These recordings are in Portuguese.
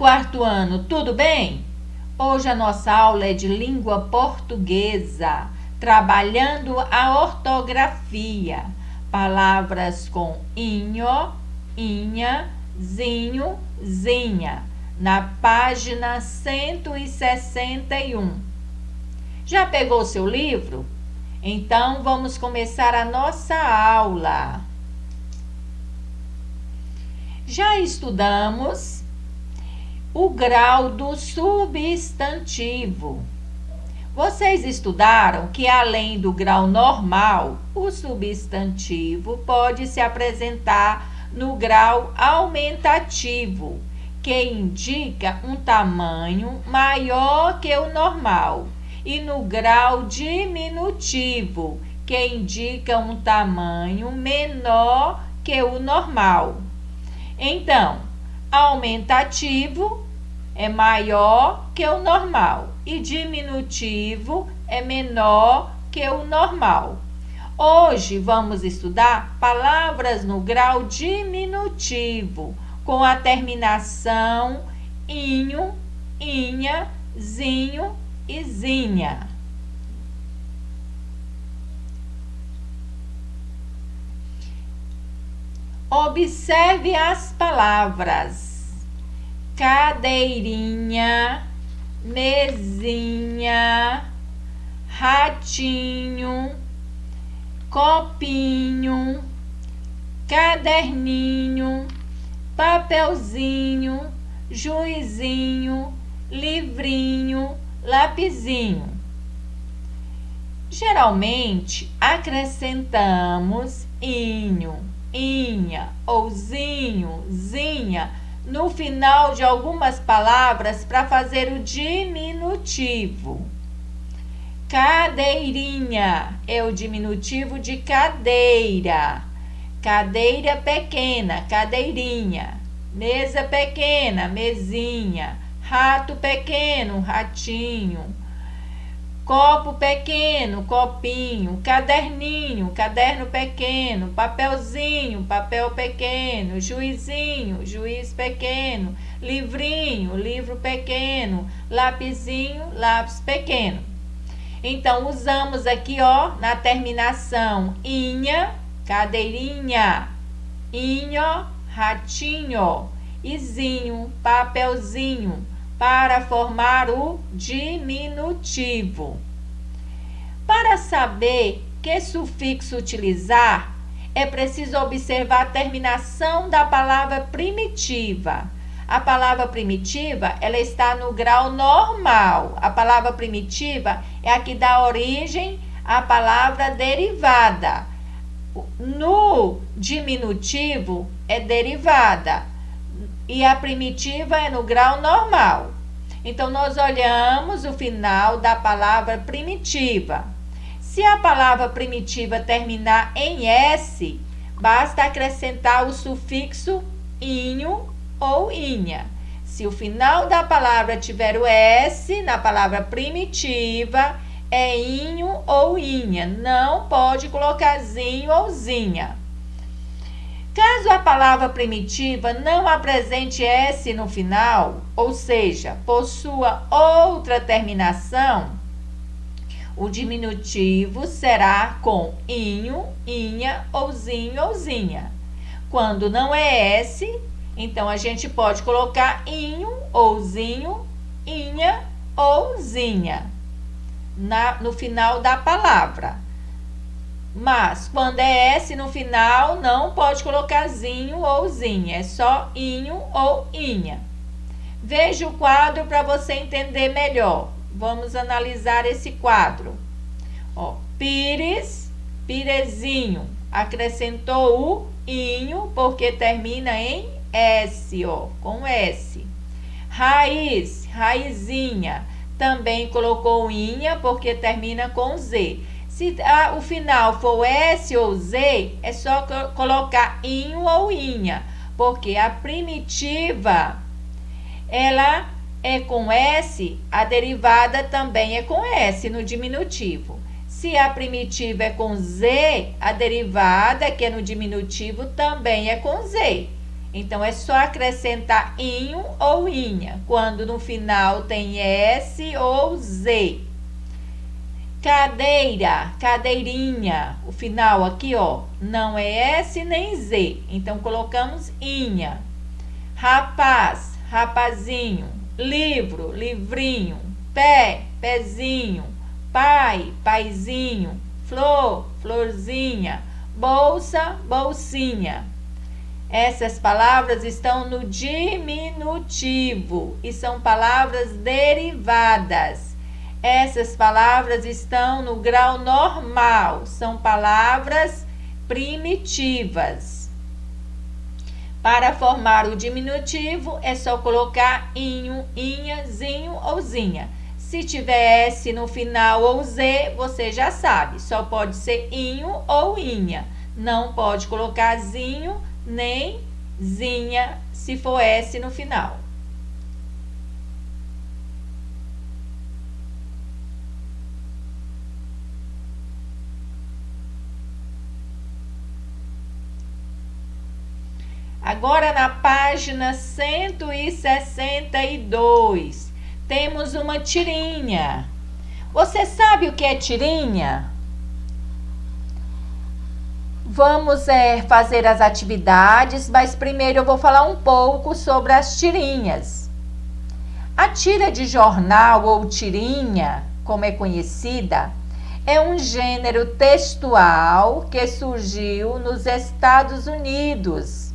quarto ano, tudo bem? Hoje a nossa aula é de língua portuguesa, trabalhando a ortografia. Palavras com inho, inha, zinho, zinha, na página 161. Já pegou seu livro? Então vamos começar a nossa aula. Já estudamos o grau do substantivo. Vocês estudaram que, além do grau normal, o substantivo pode se apresentar no grau aumentativo, que indica um tamanho maior que o normal, e no grau diminutivo, que indica um tamanho menor que o normal. Então, aumentativo é maior que o normal e diminutivo é menor que o normal. Hoje vamos estudar palavras no grau diminutivo, com a terminação inho, inha, zinho e zinha. Observe as palavras: cadeirinha, mesinha, ratinho, copinho, caderninho, papelzinho, juizinho, livrinho, lapisinho. Geralmente acrescentamos inho, inha ou zinho, zinha no final de algumas palavras para fazer o diminutivo. Cadeirinha é o diminutivo de cadeira. Cadeira pequena, cadeirinha. Mesa pequena, mesinha. Rato pequeno, ratinho. Copo pequeno, copinho, caderninho, caderno pequeno, papelzinho, papel pequeno, juizinho, juiz pequeno, livrinho, livro pequeno, lapisinho, lápis pequeno. Então, usamos aqui, na terminação inha, cadeirinha, inho, ratinho, e zinho, papelzinho, para formar o diminutivo. Para saber que sufixo utilizar, é preciso observar a terminação da palavra primitiva. A palavra primitiva, ela está no grau normal. A palavra primitiva é a que dá origem à palavra derivada. No diminutivo é derivada. E a primitiva é no grau normal. Então, nós olhamos o final da palavra primitiva. Se a palavra primitiva terminar em S, basta acrescentar o sufixo inho ou inha. Se o final da palavra tiver o S, na palavra primitiva, é inho ou inha. Não pode colocar zinho ou zinha. Caso a palavra primitiva não apresente S no final, ou seja, possua outra terminação, o diminutivo será com inho, inha ou zinho ou zinha. Quando não é S, então a gente pode colocar inho ou zinho, inha ou zinha no final da palavra. Mas, quando é S no final, não pode colocar zinho ou zinha. É só inho ou inha. Veja o quadro para você entender melhor. Vamos analisar esse quadro. Pires, pirezinho. Acrescentou o inho, porque termina em S, com S. Raiz, raizinha. Também colocou inha, porque termina com Z. Se o final for S ou Z, é só colocar inho ou inha, porque a primitiva, ela é com S, a derivada também é com S no diminutivo. Se a primitiva é com Z, a derivada, que é no diminutivo, também é com Z. Então, é só acrescentar inho ou inha, quando no final tem S ou Z. Cadeira, cadeirinha. O final aqui, ó, não é S nem Z. Então, colocamos inha. Rapaz, rapazinho. Livro, livrinho. Pé, pezinho. Pai, paizinho. Flor, florzinha. Bolsa, bolsinha. Essas palavras estão no diminutivo e são palavras derivadas. Essas palavras estão no grau normal, são palavras primitivas. Para formar o diminutivo, é só colocar inho, inha, zinho ou zinha. Se tiver S no final ou Z, você já sabe, só pode ser inho ou inha. Não pode colocar zinho nem zinha se for S no final. Agora na página 162, temos uma tirinha. Você sabe o que é tirinha? Vamos fazer as atividades, mas primeiro eu vou falar um pouco sobre as tirinhas. A tira de jornal ou tirinha, como é conhecida, é um gênero textual que surgiu nos Estados Unidos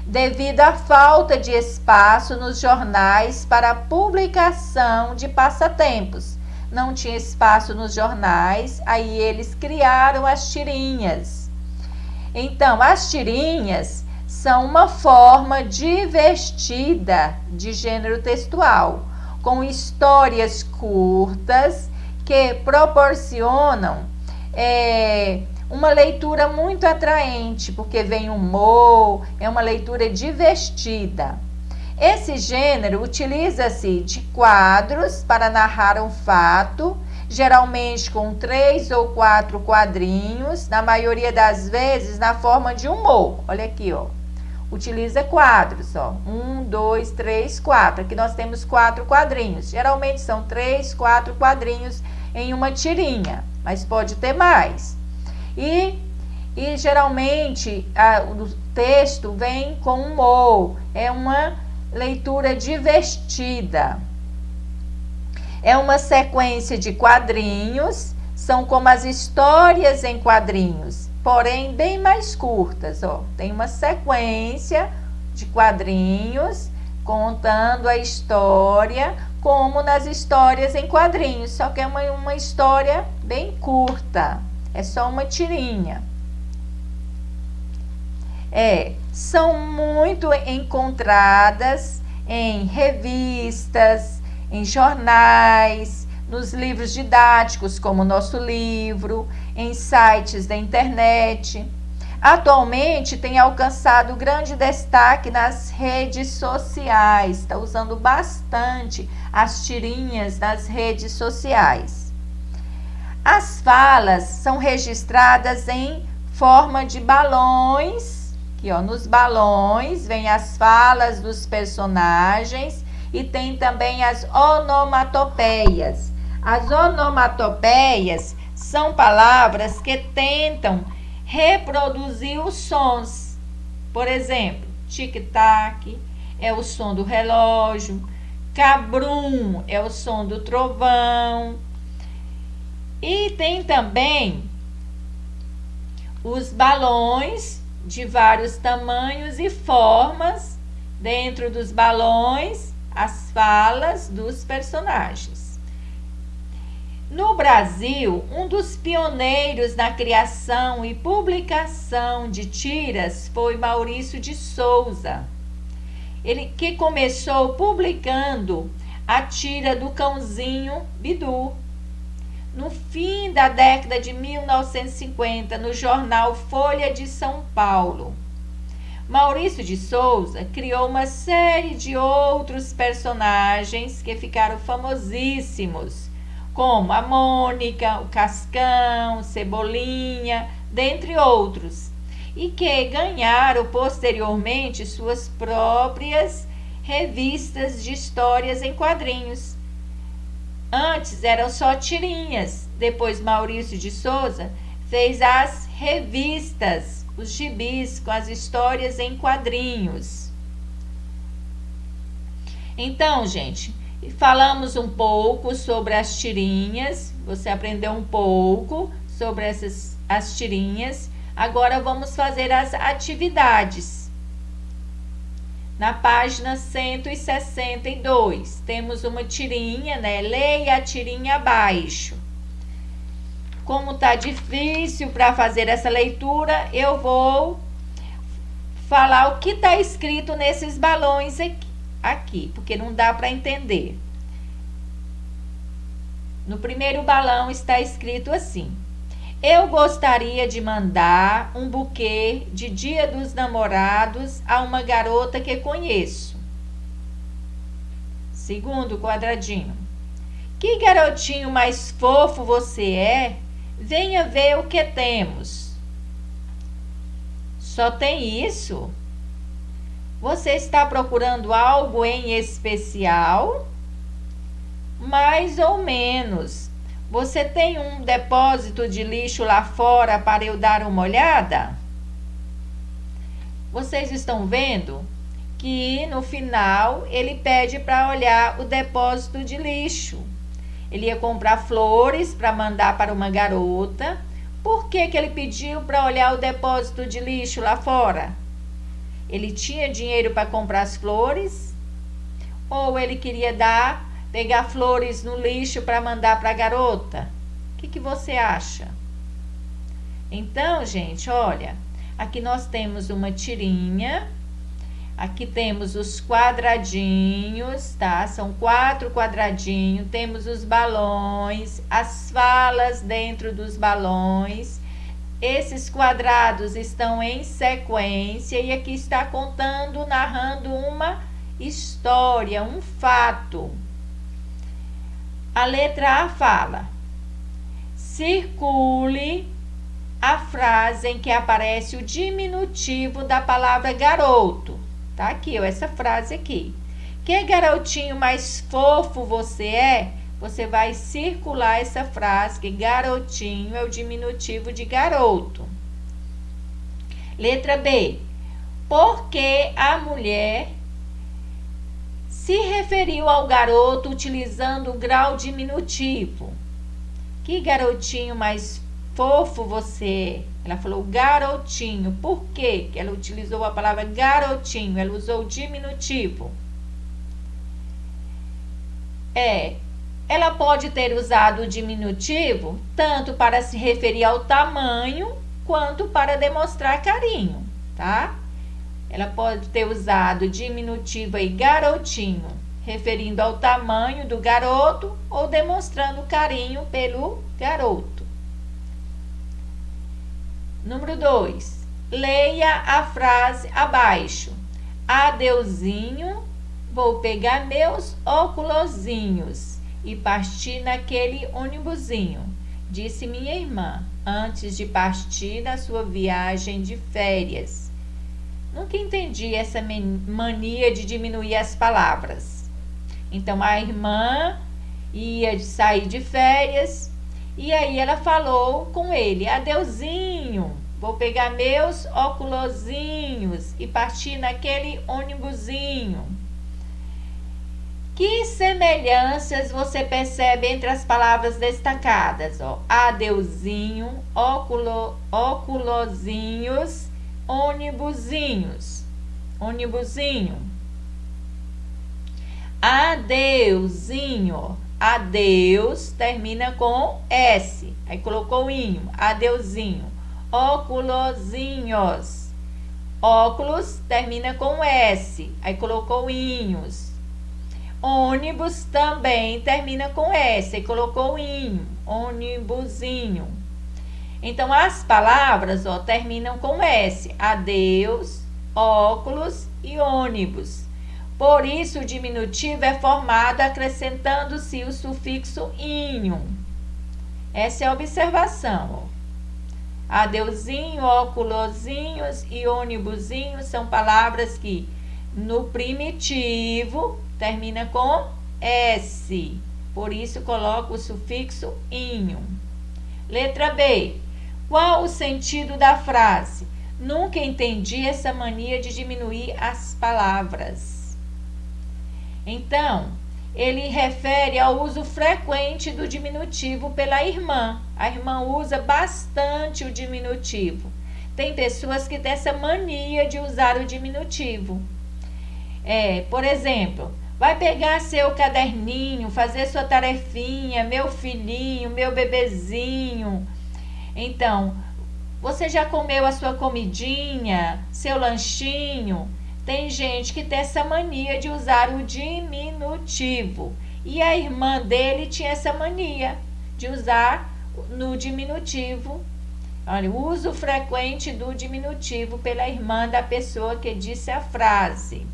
devido à falta de espaço nos jornais para a publicação de passatempos. Não tinha espaço nos jornais, aí eles criaram as tirinhas. Então, as tirinhas são uma forma divertida de gênero textual, com histórias curtas que proporcionam uma leitura muito atraente, porque vem humor, é uma leitura divertida. Esse gênero utiliza-se de quadros para narrar um fato, geralmente com 3 ou 4 quadrinhos, na maioria das vezes na forma de humor. Olha aqui, ó. Utiliza quadros, ó. 1, 2, 3, 4. Aqui nós temos 4 quadrinhos. Geralmente são 3, 4 quadrinhos em uma tirinha, mas pode ter mais. E geralmente o texto vem com humor, é uma leitura divertida. É uma sequência de quadrinhos, são como as histórias em quadrinhos, porém bem mais curtas, ó. Tem uma sequência de quadrinhos contando a história, como nas histórias em quadrinhos, só que é uma história bem curta. É só uma tirinha. São muito encontradas em revistas, em jornais, nos livros didáticos, como o nosso livro, em sites da internet. Atualmente tem alcançado grande destaque nas redes sociais. Está usando bastante as tirinhas nas redes sociais. As falas são registradas em forma de balões. Aqui, ó, nos balões vem as falas dos personagens e tem também as onomatopeias. As onomatopeias são palavras que tentam reproduzir os sons. Por exemplo, tic-tac é o som do relógio, cabrum é o som do trovão. E tem também os balões de vários tamanhos e formas. Dentro dos balões, as falas dos personagens. No Brasil, um dos pioneiros na criação e publicação de tiras foi Maurício de Souza. Ele que começou publicando a tira do Cãozinho Bidu. No fim da década de 1950, no jornal Folha de São Paulo. Maurício de Souza criou uma série de outros personagens que ficaram famosíssimos, como a Mônica, o Cascão, Cebolinha, dentre outros. e que ganharam posteriormente suas próprias revistas de histórias em quadrinhos. Antes eram só tirinhas, depois Maurício de Souza fez as revistas, os gibis com as histórias em quadrinhos. Então, gente, falamos um pouco sobre as tirinhas, você aprendeu um pouco sobre as tirinhas. Agora vamos fazer as atividades. Na página 162, temos uma tirinha, né? Leia a tirinha abaixo. Como tá difícil para fazer essa leitura, eu vou falar o que está escrito nesses balões aqui, porque não dá para entender. No primeiro balão está escrito assim: eu gostaria de mandar um buquê de Dia dos Namorados a uma garota que conheço. Segundo quadradinho: que garotinho mais fofo você é? Venha ver o que temos. Só tem isso? Você está procurando algo em especial? Mais ou menos. Você tem um depósito de lixo lá fora para eu dar uma olhada? Vocês estão vendo que no final ele pede para olhar o depósito de lixo. Ele ia comprar flores para mandar para uma garota. Por que ele pediu para olhar o depósito de lixo lá fora? Ele tinha dinheiro para comprar as flores? Ou ele queria pegar flores no lixo para mandar para a garota? O que você acha? Então, gente, olha, aqui nós temos uma tirinha. Aqui temos os quadradinhos, tá? São 4 quadradinhos. Temos os balões, as falas dentro dos balões. Esses quadrados estão em sequência e aqui está contando, narrando uma história, um fato. A letra A fala: circule a frase em que aparece o diminutivo da palavra garoto. Tá aqui, ó, essa frase aqui. Que garotinho mais fofo você é? Você vai circular essa frase, que garotinho é o diminutivo de garoto. Letra B. Por que a mulher se referiu ao garoto utilizando o grau diminutivo? Que garotinho mais fofo você é? Ela falou garotinho. Por que ela utilizou a palavra garotinho? Ela usou o diminutivo. Ela pode ter usado o diminutivo tanto para se referir ao tamanho quanto para demonstrar carinho, tá? Ela pode ter usado diminutivo aí, garotinho, referindo ao tamanho do garoto ou demonstrando carinho pelo garoto. Número 2. Leia a frase abaixo. Adeuzinho, vou pegar meus óculosinhos e partir naquele ônibusinho, disse minha irmã, antes de partir na sua viagem de férias. Nunca entendi essa mania de diminuir as palavras. Então, a irmã ia sair de férias e aí ela falou com ele: adeuzinho, vou pegar meus óculosinhos e partir naquele ônibusinho. Que semelhanças você percebe entre as palavras destacadas? Adeuzinho, óculosinhos, ônibusinhos. Ônibusinho. Adeuzinho. Adeus termina com S. Aí colocou inho. Adeuzinho. Óculosinhos. Óculos termina com S. Aí colocou inhos. Ônibus também termina com S. Aí colocou inho. Ônibusinho. Então, as palavras terminam com S. Adeus, óculos e ônibus. Por isso, o diminutivo é formado acrescentando-se o sufixo inho. Essa é a observação. Adeuzinho, óculosinhos e ônibusinho são palavras que no primitivo termina com S. Por isso coloco o sufixo inho. Letra B. Qual o sentido da frase? Nunca entendi essa mania de diminuir as palavras. Então, ele refere ao uso frequente do diminutivo pela irmã. A irmã usa bastante o diminutivo. Tem pessoas que têm essa mania de usar o diminutivo. Por exemplo, vai pegar seu caderninho, fazer sua tarefinha, meu filhinho, meu bebezinho. Então, você já comeu a sua comidinha, seu lanchinho? Tem gente que tem essa mania de usar o diminutivo. E a irmã dele tinha essa mania de usar no diminutivo. Olha, o uso frequente do diminutivo pela irmã da pessoa que disse a frase.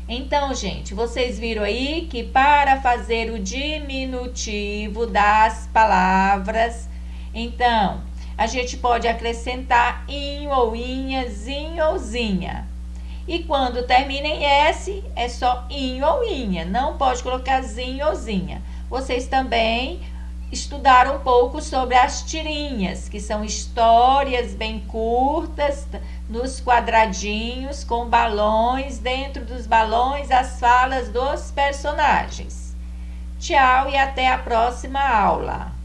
Então, gente, vocês viram aí que para fazer o diminutivo das palavras, então, a gente pode acrescentar inho ou inha, zinho ou zinha. E quando termina em S, é só inho ou inha, não pode colocar zinho ou zinha. Vocês também estudaram um pouco sobre as tirinhas, que são histórias bem curtas, nos quadradinhos, com balões, dentro dos balões as falas dos personagens. Tchau e até a próxima aula.